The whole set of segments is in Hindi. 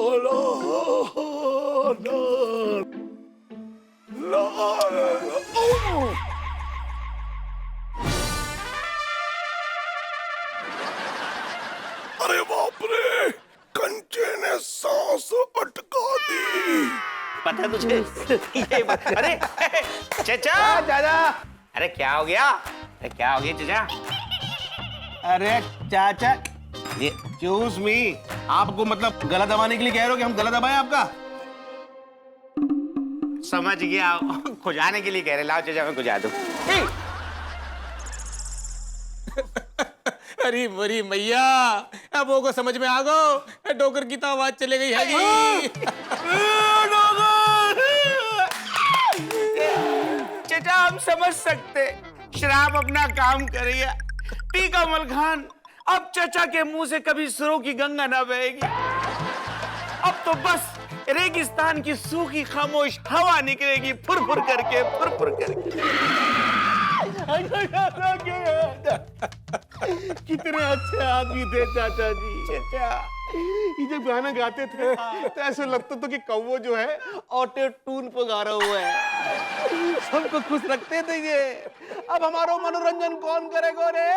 अरे बाप रे, कंचे ने सांस अटका दी। पता है तुझे ये बात? अरे चचा दादा। अरे क्या हो गया? अरे क्या हो गया चचा? अरे चाचा, ये चूस मी, आपको मतलब गला दबाने के लिए कह रहे हो कि हम गला दबाएं आपका? समझ गया, खुजाने के लिए कह रहे। लाओ चचा मैं खुजा दूं। अरे मरी मैया, अब वो को समझ में आ गो, डोगर की तो आवाज चले गई है जी। चचा हम समझ सकते, शराब अपना काम कर रही है। टीका मल खान, अब चचा के मुंह से कभी सुरों की गंगा ना बहेगी। अब तो बस रेगिस्तान की सूखी खामोश हवा निकलेगी, फुर-फुर करके, फुर-फुर करके। कितने अच्छे आदमी थे चाचा जी। चचा ये जब गाना गाते थे तो ऐसा लगता था कि कौवो जो है ऑटो ट्यून पर गा रहा हुआ है। सबको खुश रखते थे ये। अब हमारा मनोरंजन कौन करेगा रे?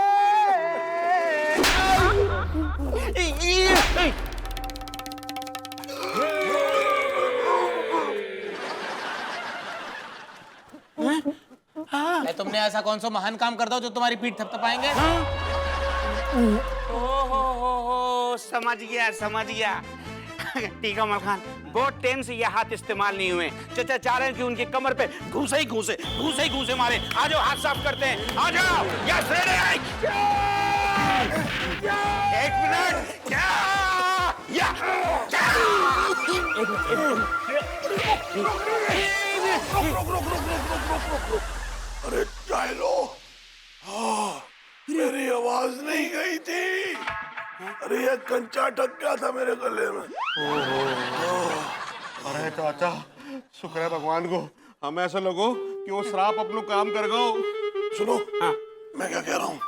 तुमने ऐसा कौन सा महान काम कर दो जो तुम्हारी पीठ थपथपाएंगे? ओहो, समझ गया समझ गया। टीका मल खान, बहुत टाइम से ये हाथ इस्तेमाल नहीं हुए। चचा चाह रहे हैं कि उनकी कमर पे घूसे ही घूसे मारे। आ जाओ हाथ साफ करते हैं, आ जाओ। Yes ready. एक मिनट, क्या? या अरे चाइलो, मेरी आवाज नहीं गई थी। अरे ये कंचा अटक गया था मेरे गले में। अरे चाचा, शुक्र है भगवान को, हम ऐसे लोगों कि वो शराब अपना काम कर गो। सुनो, हाँ, मैं क्या कह रहा हूँ,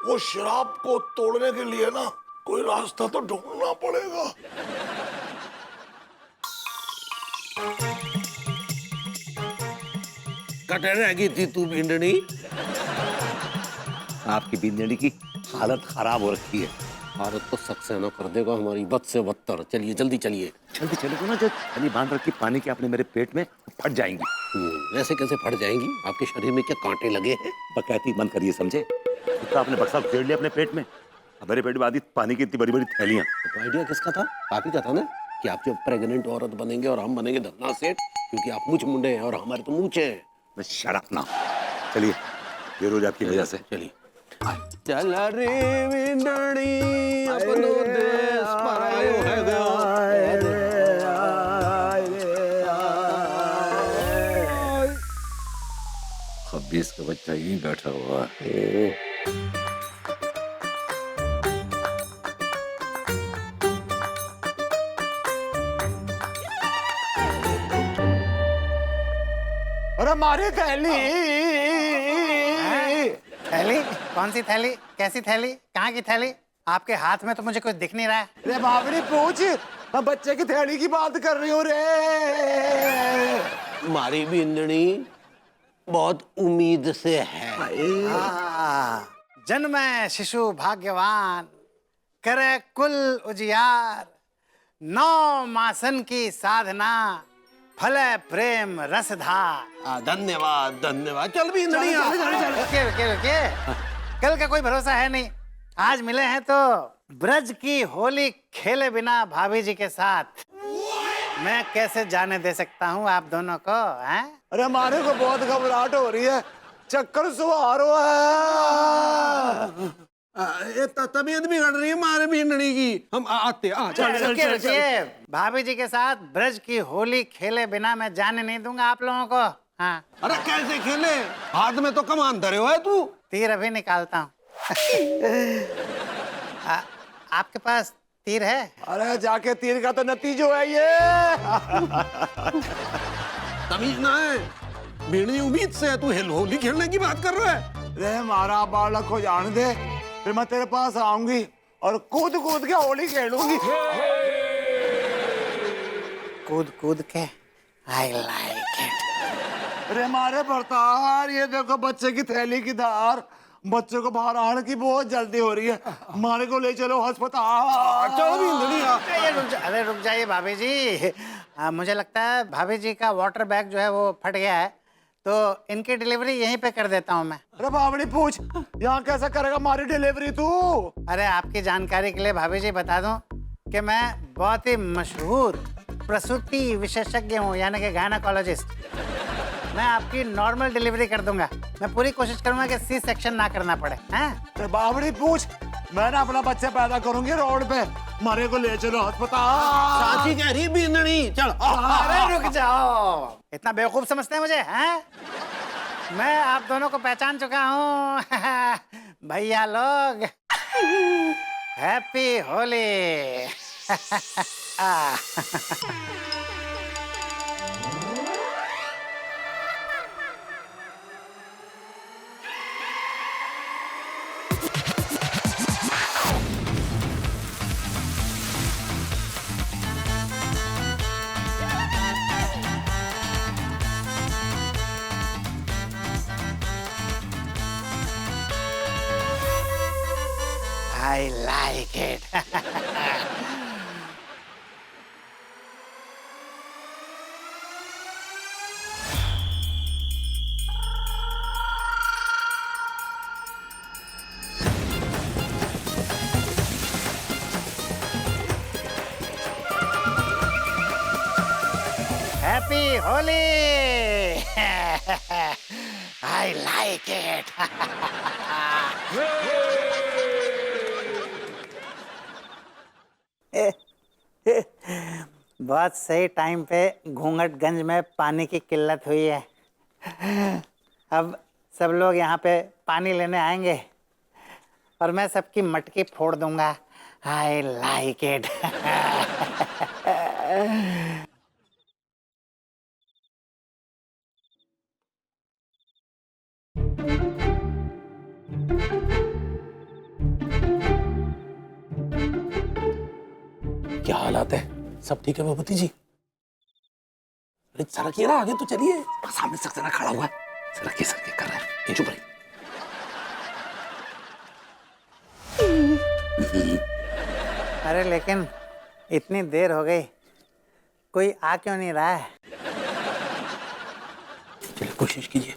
वो शराब को तोड़ने के लिए ना कोई रास्ता तो ढूंढना पड़ेगा। कटे रहेगी थी तू भिंडनी। आपकी भिंडनी की हालत खराब हो रखी है। हालत तो सक्सेना कर देगा हमारी, बद से बदतर। चलिए जल्दी चलिए। जल्दी चलेगा ना, जो थैली बांध रखी पानी की आपने मेरे पेट में, फट जाएंगी। ऐसे कैसे फट जाएंगी? आपके शरीर में क्या कांटे लगे हैं? बकैती बंद करिए, समझे? तो आपने बक्सा फेर लिया अपने पेट में, अब मेरे पेट में आधी पानी की इतनी बड़ी बड़ी थैलियां। तो आइडिया किसका था? आप ही का था ना कि आप जब प्रेग्नेंट औरत बनेंगे और हम बनेंगे धन्ना सेठ, क्योंकि आप मुझ मुंडे हैं और हमारे तो मूंछे हैं। शट अप ना। चलिए, ये रोज आपकी वजह से। चलिए। चल रे भिंडनी, अपनो देश परायो है गो। 26 का बच्चा यहीं बैठा हुआ है। अरे मारे थैली। थैली? कौन सी थैली? कैसी थैली? कहाँ की थैली? आपके हाथ में तो मुझे कुछ दिख नहीं रहा है। रे बाबरी पूछ, हम बच्चे की थैली की बात कर रही हो रे। हमारी भिंडनी बहुत उम्मीद से है। जन्म शिशु भाग्यवान, करे कुल उजियार, 9 मासन की साधना, फल प्रेम रसधार। धन्यवाद धन्यवाद। चल भिंडनी, रुकिए। कल का कोई भरोसा है नहीं। आज मिले हैं तो ब्रज की होली खेले बिना भाभी जी के साथ मैं कैसे जाने दे सकता हूँ आप दोनों को, हैं? अरे हमारे को बहुत घबराहट हो रही है, चक्कर सवार हुआ है। तबीयत बिगड़ रही है हमारे भिंडनी की। हम आते रुकिए। भाभी जी के साथ ब्रज की होली खेले बिना मैं जाने नहीं दूंगा आप लोगों को। हाँ। अरे कैसे खेले? हाथ में तो कमान धरे हो है तू। तीर अभी निकालता हूँ। आपके पास तीर है? अरे जाके तीर का तो नतीजो है ये। तमीज ना है, भिंडनी उम्मीद से है, तू होली खेलने की बात कर रहा है। अरे हमारा बालक को जान दे, फिर मैं तेरे पास आऊंगी और कूद कूद के होली खेलूंगी। कूद कूद के आई लाइक इट। अरे हमारे भरतार, ये देखो बच्चे की थैली की धार, बच्चे को बाहर आने की बहुत जल्दी हो रही है, हमारे को ले चलो अस्पताल। चलो भी अरे रुक जाइए भाभी जी। मुझे लगता है भाभी जी का वाटर बैग जो है वो फट गया है, तो इनकी डिलीवरी यहीं पे कर देता हूँ मैं। अरे बावड़ी पूछ, यहाँ कैसा करेगा हमारी डिलीवरी तू? अरे आपकी जानकारी के लिए भाभी जी बता दूं कि मैं बहुत ही मशहूर प्रसूति विशेषज्ञ हूँ, यानी कि गायनेकोलॉजिस्ट। मैं आपकी नॉर्मल डिलीवरी कर दूंगा। मैं पूरी कोशिश करूंगा कि सी सेक्शन ना करना पड़े। हैं? अरे बावड़ी पूछ, मैं ना अपना बच्चा पैदा करूंगी रोड पे, हमारे को ले चलो अस्पताल। साथी कह रही बींदनी, चल। अरे रुक जाओ, इतना बेवकूफ समझते हैं मुझे? हैं? मैं आप दोनों को पहचान चुका हूँ। भैया लोग, happy Holi. I like it. Happy Holi! I like it. बहुत सही टाइम पे घूंघटगंज में पानी की किल्लत हुई है। अब सब लोग यहाँ पे पानी लेने आएंगे और मैं सबकी मटकी फोड़ दूंगा। I like it. क्या हालात है? सब ठीक है भगवती जी? अरे सरकिए ना, आगे तो चलिए। सामने सक्सेना खड़ा हुआ है, सरकिए सरकिए कर रहा है। ये चुप रही। अरे लेकिन इतनी देर हो गई, कोई आ क्यों नहीं रहा है? चलिए कोशिश कीजिए।